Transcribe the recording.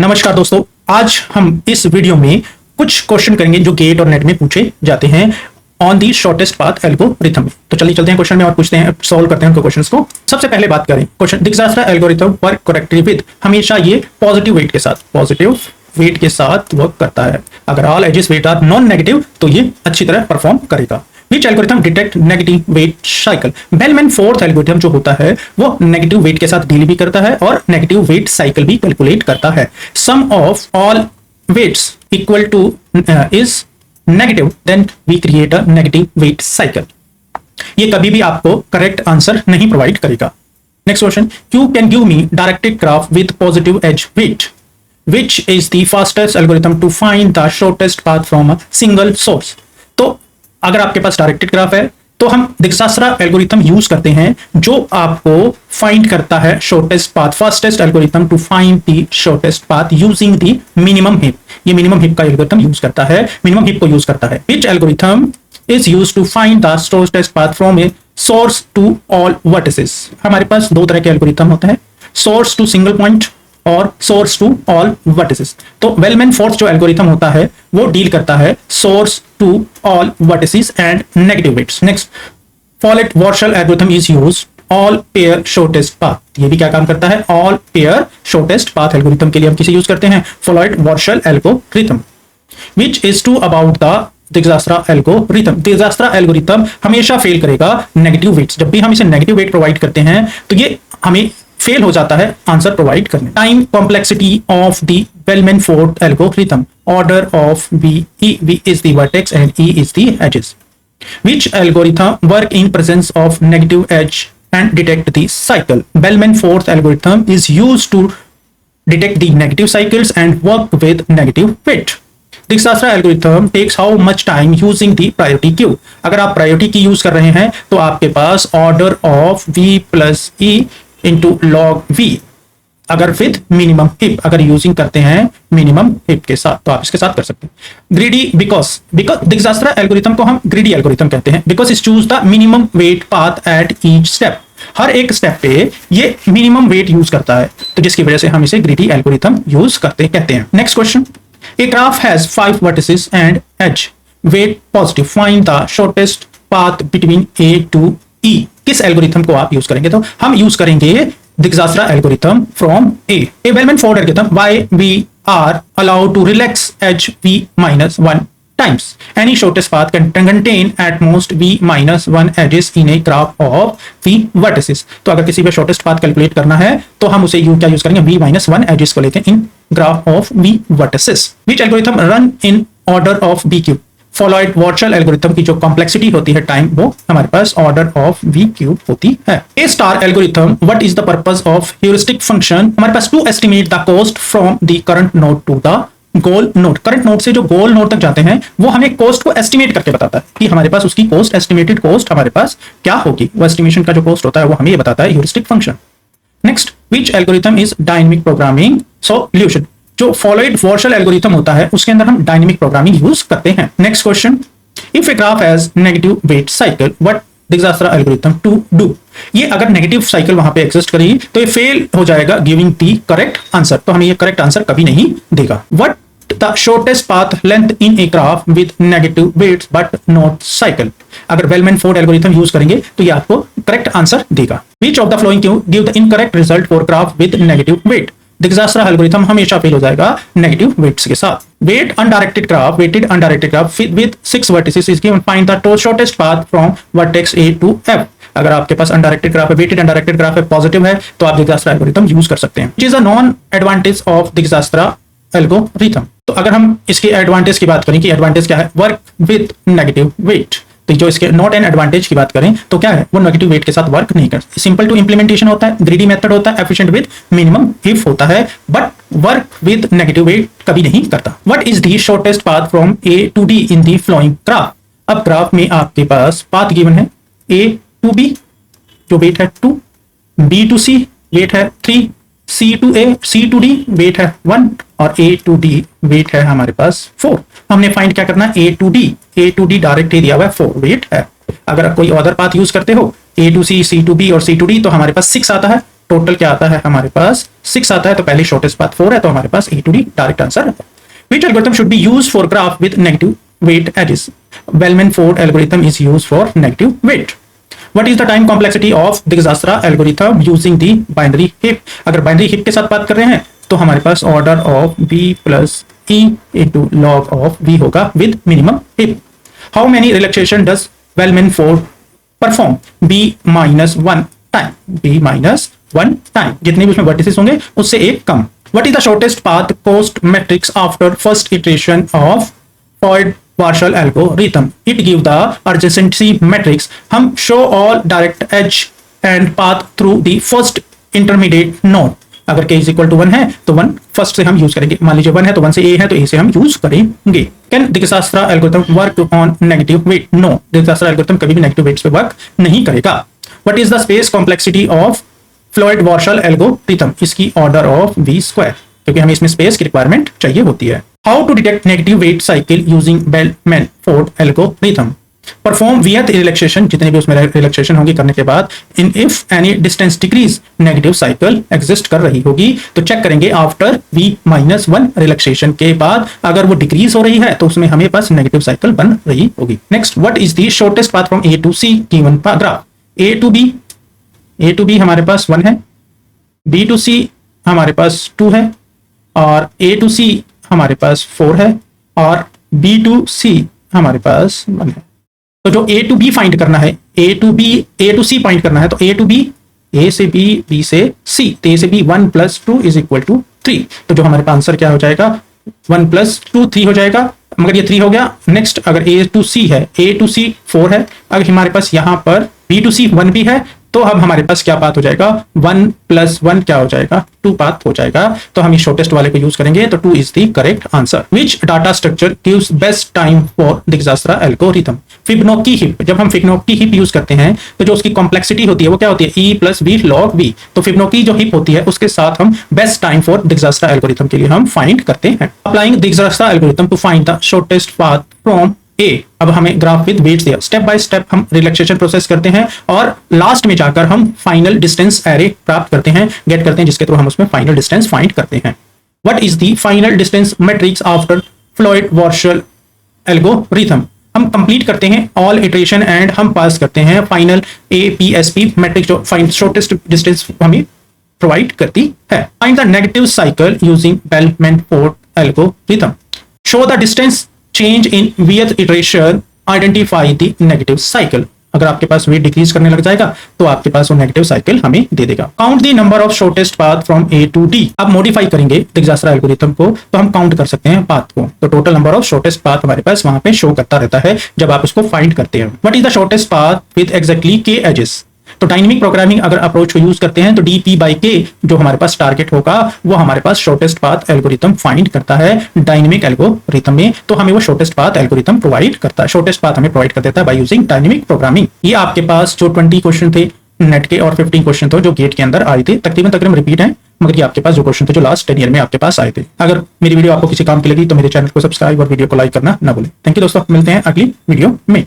नमस्कार दोस्तों, आज हम इस वीडियो में कुछ क्वेश्चन करेंगे जो गेट और नेट में पूछे जाते हैं on the shortest path algorithm में। तो चलिए चलते हैं क्वेश्चन में और पूछते हैं, सॉल्व करते हैं उनको क्वेश्चंस को। सबसे पहले बात करें question, Dijkstra algorithm work correctly with, हमेशा ये पॉजिटिव वेट के साथ वर्क करता है। अगर all edges weight are non negative तो ये अच्छी तरह परफॉर्म करेगा। Which algorithm detect negative weight cycle? Bellman Ford algorithm जो होता है वो नेगेटिव वेट के साथ डील भी करता है और नेगेटिव वेट साइकिल भी कैलकुलेट करता है। Sum of all weights equal to is negative, then we create a negative weight cycle. ये कभी भी आपको करेक्ट आंसर नहीं प्रोवाइड करेगा। Next question, you can give me directed graph with positive edge weight, which is the fastest algorithm to find the shortest path from a single source? तो अगर आपके पास directed graph है तो हम दिक्जास्ट्रा algorithm use करते हैं जो आपको फाइंड करता है shortest path, fastest algorithm to find the shortest path using the minimum heap. ये मिनिमम हिप का एल्गोरिथम यूज करता है, मिनिमम हिप को यूज करता है। Which algorithm is used to find the shortest path from a source to all vertices? हमारे पास दो तरह के एल्गोरिथम होते हैं, सोर्स टू सिंगल पॉइंट और सोर्स टू ऑल वर्टिसेस। तो बेलमैन फोर्थ जो एल्गोरिथम होता है वो डील करता है source to all vertices and negative weights. Next, Floyd Warshall algorithm is used all pair shortest path. ये भी क्या काम करता है? All pair shortest path algorithm के लिए हम किसे यूज करते हैं? Floyd Warshall algorithm. Which is true about the Dijkstra algorithm? Dijkstra algorithm हमेशा फेल करेगा नेगेटिव वेट्स। जब भी हम इसे नेगेटिव वेट प्रोवाइड करते हैं तो ये हमें फेल हो जाता है आंसर प्रोवाइड करने। Time complexity of the bellman Ford algorithm, order of V is the vertex and E is the edges. Which algorithm work in presence of negative edge and detect the cycle? Bellman fourth algorithm is used to detect the negative cycles and work with negative weight. Dijkstra algorithm takes how much time using the priority queue? अगर आप priority की use कर रहे हैं तो आपके पास order of V plus E into log V, अगर विथ मिनिमम हिप, अगर यूजिंग करते हैं मिनिमम हिप के साथ तो आप इसके साथ कर सकते हैं। ग्रीडी बिकॉज दिक्जास्ट्रा एल्गोरिथम को हम ग्रीडी एल्गोरिथम कहते हैं because it choose the minimum weight path at each step. हर एक स्टेप पे ये मिनिमम वेट यूज करता है तो जिसकी वजह से हम इसे ग्रीडी एल्गोरिथम यूज कहते हैं। Next question, a graph has 5 vertices and edge, weight positive, find the shortest path between A to E। किस एल्गोरिथम को आप यूज करेंगे? तो हम यूज करेंगे Dijkstra algorithm from a Bellman Ford algorithm. Why we are allowed to relax edge V minus 1 times any shortest path can contain at most V minus 1 edges in a graph of V vertices। तो अगर किसी पे shortest path calculate करना है तो हम उसे क्या यूज करेंगे? V minus 1 edges को लेते हैं in graph of V vertices। Which algorithm run in order of B cube? Floyd Warshall algorithm की जो कॉम्प्लेक्सिटी होती है टाइम, वो हमारे पास ऑर्डर ऑफ V क्यूब होती है। A star algorithm, what is the purpose of heuristic function? हमारे पास to estimate the cost from the current node to the goal node. Current node से जो गोल नोड तक जाते हैं वो हमें कॉस्ट को एस्टिमेट करके बताता है कि हमारे पास उसकी कॉस्ट, एस्टिमेटेड कॉस्ट हमारे पास क्या होगी। वो एस्टिमेशन का जो कॉस्ट होता है वो हमें ये बताता है heuristic function. Next, which algorithm is dynamic programming solution? जो फॉलोइड-वॉर्शल एल्गोरिथम होता है उसके अंदर हम डायनेमिक प्रोग्रामिंग यूज करते हैं। Next question, if a graph has negative weight cycle, what Dijkstra algorithm to do? ये अगर नेगेटिव साइकिल वहां पे एग्जिस्ट करेगी तो ये फेल हो जाएगा गिविंग दी करेक्ट आंसर, तो हमें ये करेक्ट आंसर कभी नहीं देगा। What the shortest path length in a graph with negative weights but not cycle? अगर बेलमैन फोर्थ एल्गोरिथम यूज करेंगे तो ये आपको करेक्ट आंसर देगा। Which of the following give the incorrect result for graph with negative weight? Dijkstra algorithm हमेशा fail हो जाएगा negative weights के साथ। Weighted undirected graph with 6 vertices is given, find the shortest path from vertex A to F। अगर आपके पास undirected graph है, weighted undirected graph है, पॉजिटिव है, तो आप दिक्जास्ट्रा एल्गोरिथम यूज कर सकते हैं। Which is a non advantage of Dijkstra algorithm? तो अगर हम इसके एडवांटेज की बात करें कि एडवांटेज क्या है, वर्क विद नेगेटिव वेट। तो जो इसके नॉट एन एडवांटेज की बात करें तो क्या है, वो नेगेटिव वेट के साथ वर्क नहीं करता। सिंपल टू इंप्लीमेंटेशन होता है, ग्रीडी मेथड होता है, एफिशिएंट विद मिनिमम हिप होता है, but work with negative weight कभी नहीं करता। What is the shortest path from A to D in the following graph? अब ग्राफ में आपके पास पाथ गिवन है, A टू B जो वेट है 2, B टू C वेट है 3, C to A, C to D weight है 1 और A टू D वेट है हमारे पास 4। हमने फाइंड क्या करना है? A टू D डायरेक्ट ही दिया हुआ है 4 वेट है। अगर कोई अदर पाथ यूज करते हो A to C, C to B और C टू D तो हमारे पास 6 आता है, टोटल क्या आता है हमारे पास 6 आता है, तो पहली शॉर्टेस्ट पाथ 4 है, तो हमारे पास A to D direct answer है। Which algorithm should be used for graph with negative weight edges? Bellman-Ford algorithm is used for negative weight. What is the time complexity of Dijkstra algorithm using the binary heap? अगर binary heap के साथ बात कर रहे हैं तो हमारे पास order of b plus e into log of v होगा with minimum heap. How many relaxation does Bellman-Ford perform? b minus 1 time. b minus 1 time. जितने भी उसमें वर्टिसेस होंगे उससे एक कम। What is the shortest path post matrix after first iteration of Floyd-Warshall algorithm? It gives the adjacency matrix. हम show all direct edge and path through the first intermediate node. अगर k is equal to 1 है तो 1 first से हम use करेंगे। मान लीजिए 1 है तो 1 से a है तो a से हम यूज करेंगे। Can Dijkstra algorithm work on negative weight? No, Dijkstra algorithm कभी भी नेगेटिव वेट्स पे वर्क नहीं करेगा। What is the space complexity of Floyd Warshall algorithm? इसकी ऑर्डर ऑफ v स्क्वायर, क्योंकि हमें इसमें स्पेस की रिक्वायरमेंट चाहिए होती है। How to detect negative weight cycle using Bellman Ford algorithm? Perform with relaxation, जितने भी उसमें रिलैक्सेशन होगी करने के बाद, in if any distance decrease negative cycle exist कर रही होगी तो चेक करेंगे आफ्टर v-1 रिलैक्सेशन के बाद अगर वो डिक्रीज हो रही है तो उसमें हमें पास नेगेटिव साइकिल बन रही होगी। Next, what is the shortest path from a to c given graph? A to B हमारे पास 1 है, B to C हमारे पास 2 है, और A to C हमारे पास 4 है, और B to C हमारे पास 1 है। तो जो A to B फाइंड करना है, A to C फाइंड करना है, तो A to B, A से B, B से C, तो A से B 1 + 2 = 3। तो जो हमारे पास आंसर क्या हो जाएगा, 1 + 2 3 हो जाएगा, मगर ये 3 हो गया। नेक्स्ट, अगर A to C है, A to C 4 है, अगर हमारे पास यहाँ पर B to C 1 भी है तो अब हमारे पास क्या पाथ हो जाएगा, 1 + 1 क्या हो जाएगा, 2 पाथ हो जाएगा। तो हम इस शॉर्टेस्ट वाले को यूज करेंगे, तो 2 is the correct answer. Which data structure gives best time for Dijkstra algorithm? Fibonacci heap. जब हम फिबोनाची हीप यूज करते हैं तो जो उसकी कॉम्प्लेक्सिटी होती है वो क्या होती है, e + v log v। तो फिबोनाची जो हीप होती है उसके साथ हम best time for Dijkstra algorithm के लिए हम फाइंड करते हैं। Applying Dijkstra algorithm to find the shortest path from A। अब हमें ग्राफ विद वेट्स दिया, स्टेप बाय स्टेप हम रिलैक्सेशन प्रोसेस करते हैं और लास्ट में जाकर हम फाइनल डिस्टेंस एरे प्राप्त करते हैं, गेट करते हैं, जिसके थ्रू हम उसमें फाइनल डिस्टेंस फाइंड करते हैं। What is the final distance matrix after Floyd Warshall algorithm? हम कंप्लीट करते हैं ऑल इटरेशन एंड हम पास करते हैं फाइनल APSP मैट्रिक्स, जो फाइंड शॉर्टेस्ट डिस्टेंस हमें प्रोवाइड करती है। Find the negative cycle using Bellman Ford algorithm. Show the distance change in Vth iteration, identify the negative cycle. अगर आपके पास वेट डिक्रीज करने लग जाएगा तो आपके पास वो नेगेटिव साइकिल हमें दे देगा। Count the number of shortest path from A to D। अब मॉडिफाई करेंगे Dijkstra एल्गोरिथम को तो हम काउंट कर सकते हैं पाथ को, तो total number of shortest path हमारे पास वहां पे शो करता रहता है जब आप उसको फाइंड करते हैं। What is the shortest path with exactly k edges? तो डायनेमिक प्रोग्रामिंग अगर अप्रोच को यूज करते हैं तो dp/k जो हमारे पास टारगेट होगा वो हमारे पास शॉर्टेस्ट पाथ एल्गोरिथम फाइंड करता है डायनेमिक एल्गोरिथम में, तो हमें वो शॉर्टेस्ट पाथ एल्गोरिथम प्रोवाइड करता है, शॉर्टेस्ट पाथ हमें प्रोवाइड कर देता है बाय यूजिंग डायनेमिक प्रोग्रामिंग। ये आपके पास जो 20 क्वेश्चन थे नेट के और 15 क्वेश्चन थे जो गेट के अंदर आए थे, तकरीबन रिपीट है, मगर ये आपके पास जो क्वेश्चन थे जो लास्ट 10 ईयर में आपके पास आए थे। अगर मेरी वीडियो आपको किसी काम की लगी तो मेरे चैनल को सब्सक्राइब और वीडियो को लाइक करना ना भूलें। थैंक यू दोस्तों, मिलते हैं अगली वीडियो में।